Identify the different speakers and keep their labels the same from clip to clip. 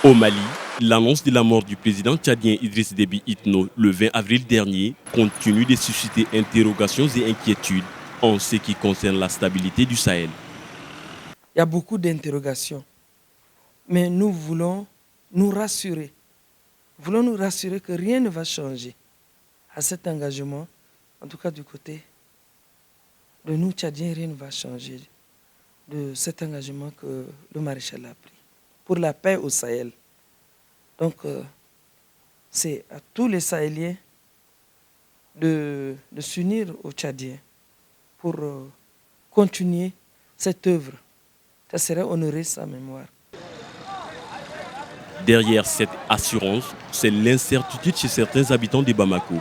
Speaker 1: Au Mali, l'annonce de la mort du président tchadien Idriss Déby Itno le 20 avril dernier continue de susciter interrogations et inquiétudes en ce qui concerne la stabilité du Sahel.
Speaker 2: Il y a beaucoup d'interrogations, mais nous voulons nous rassurer. Nous voulons nous rassurer que rien ne va changer à cet engagement, en tout cas du côté de nous Tchadiens, rien ne va changer de cet engagement que le maréchal a pris pour la paix au Sahel. Donc, c'est à tous les Sahéliens de s'unir aux Tchadiens pour continuer cette œuvre. Ça serait honorer sa mémoire.
Speaker 1: Derrière cette assurance, c'est l'incertitude chez certains habitants de Bamako.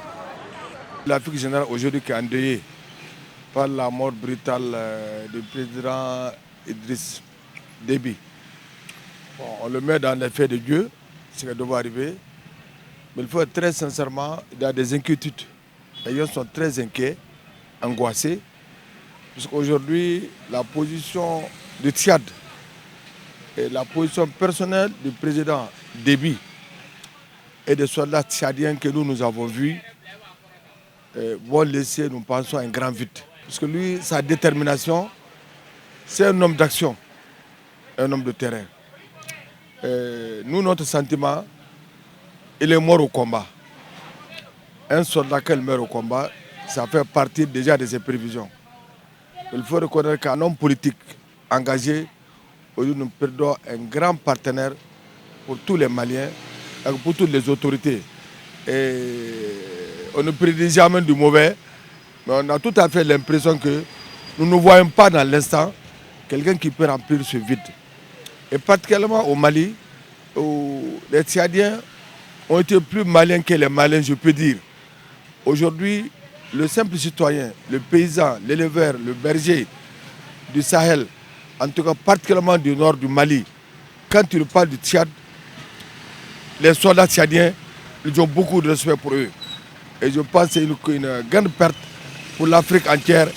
Speaker 3: L'Afrique générale aujourd'hui qui est endeuillée par la mort brutale du président Idriss Déby. Bon, on le met dans les faits de Dieu, ce qui doit arriver. Mais il faut être très sincèrement, il y a des inquiétudes. Les gens sont très inquiets, angoissés. Parce qu'aujourd'hui, la position du Tchad et la position personnelle du président Déby et des soldats tchadiens que nous avons vus vont laisser, nous pensons, un grand vide. Parce que lui, sa détermination, c'est un homme d'action, un homme de terrain. Nous, notre sentiment, il est mort au combat. Un soldat qui meurt au combat, ça fait partie déjà de ses prévisions. Il faut reconnaître qu'un homme politique engagé, aujourd'hui nous perdons un grand partenaire pour tous les Maliens et pour toutes les autorités. Et on ne prédit jamais du mauvais, mais on a tout à fait l'impression que nous ne voyons pas dans l'instant quelqu'un qui peut remplir ce vide. Et particulièrement au Mali, où les Tchadiens ont été plus maliens que les Maliens, je peux dire. Aujourd'hui, le simple citoyen, le paysan, l'éleveur, le berger du Sahel, en tout cas particulièrement du nord du Mali, quand il parle du Tchad, les soldats tchadiens, ils ont beaucoup de respect pour eux. Et je pense que c'est une grande perte pour l'Afrique entière.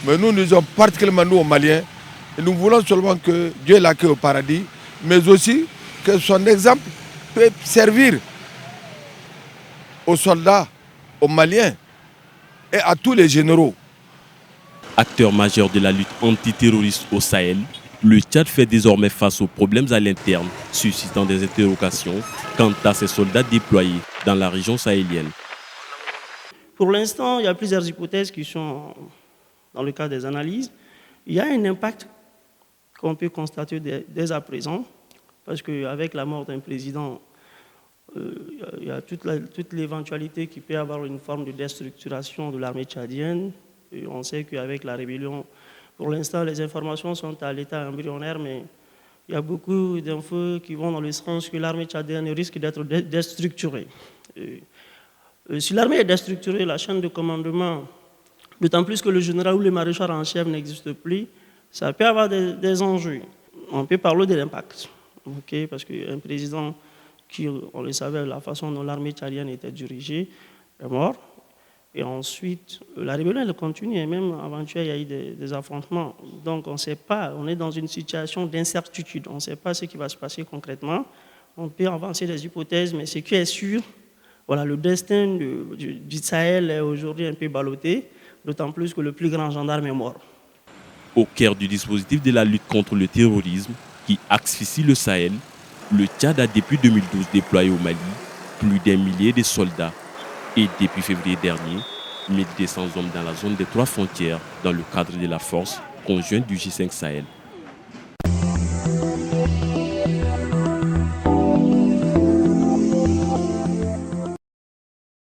Speaker 3: Mais nous disons particulièrement nous, aux Maliens, et nous voulons seulement que Dieu l'accueille au paradis, mais aussi que son exemple peut servir aux soldats, aux Maliens et à tous les généraux.
Speaker 1: Acteur majeur de la lutte antiterroriste au Sahel, le Tchad fait désormais face aux problèmes à l'interne, suscitant des interrogations quant à ses soldats déployés dans la région sahélienne.
Speaker 4: Pour l'instant, il y a plusieurs hypothèses qui sont dans le cadre des analyses. Il y a un impact qu'on peut constater dès à présent, parce qu'avec la mort d'un président, il y a toute l'éventualité qu'il peut y avoir une forme de déstructuration de l'armée tchadienne. Et on sait qu'avec la rébellion, pour l'instant, les informations sont à l'état embryonnaire, mais il y a beaucoup d'infos qui vont dans le sens que l'armée tchadienne risque d'être déstructurée. Si l'armée est déstructurée, la chaîne de commandement, d'autant plus que le général ou le maréchal en chef n'existe plus, ça peut avoir des enjeux. On peut parler de l'impact, okay? Parce qu'un président qui, on le savait, la façon dont l'armée tchadienne était dirigée, est mort. Et ensuite, la rébellion elle continue, et même avant-hier, il y a eu des affrontements. Donc on ne sait pas, on est dans une situation d'incertitude, on ne sait pas ce qui va se passer concrètement. On peut avancer des hypothèses, mais ce qui est sûr, voilà, le destin du Sahel est aujourd'hui un peu ballotté, d'autant plus que le plus grand gendarme est mort.
Speaker 1: Au cœur du dispositif de la lutte contre le terrorisme qui asphyxie le Sahel, le Tchad a depuis 2012 déployé au Mali plus d'1 millier de soldats. Et depuis février dernier, 1200 hommes dans la zone des 3 frontières dans le cadre de la force conjointe du G5 Sahel.